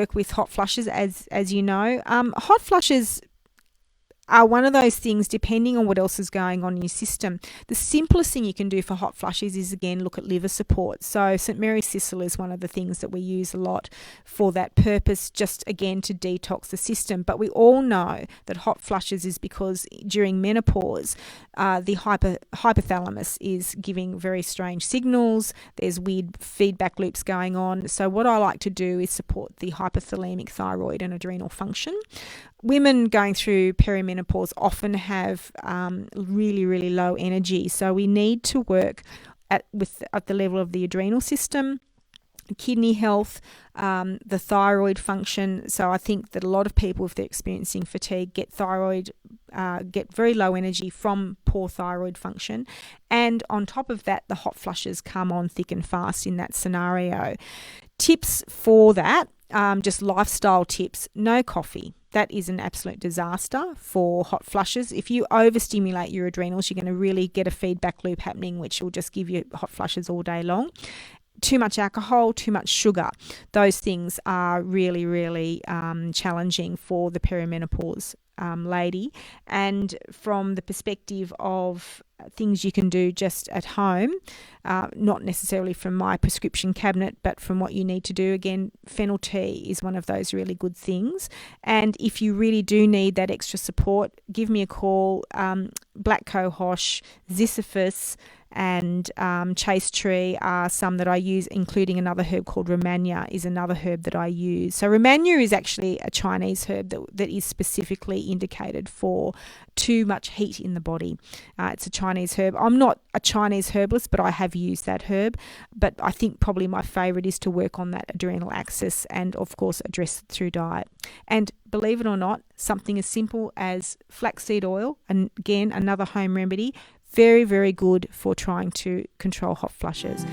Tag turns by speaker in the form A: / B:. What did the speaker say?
A: work with hot flushes, as you know. Hot flushes are one of those things, depending on what else is going on in your system. The simplest thing you can do for hot flushes is, again, look at liver support. So St. Mary's Thistle is one of the things that we use a lot for that purpose, just, again, to detox the system. But we all know that hot flushes is because during menopause, the hypothalamus is giving very strange signals. There's weird feedback loops going on. So what I like to do is support the hypothalamic thyroid and adrenal function. Women going through perimenopause often have really, really low energy. So we need to work at the level of the adrenal system, kidney health, the thyroid function. So I think that a lot of people, if they're experiencing fatigue, get very low energy from poor thyroid function. And on top of that, the hot flushes come on thick and fast in that scenario. Tips for that, just lifestyle tips: no coffee. That is an absolute disaster for hot flushes. If you overstimulate your adrenals, you're going to really get a feedback loop happening, which will just give you hot flushes all day long. Too much alcohol, too much sugar. Those things are really, really challenging for the perimenopause lady. And from the perspective of things you can do just at home, not necessarily from my prescription cabinet, but from what you need to do, again, fennel tea is one of those really good things. And if you really do need that extra support, give me a call. Black cohosh, ziziphus, and chase tree are some that I use, including another herb called Romagna is another herb that I use. So Romagna is actually a Chinese herb that is specifically indicated for too much heat in the body. It's a Chinese herb. I'm not a Chinese herbalist, but I have used that herb. But I think probably my favourite is to work on that adrenal axis and, of course, address it through diet. And believe it or not, something as simple as flaxseed oil, and again, another home remedy, very, very good for trying to control hot flushes.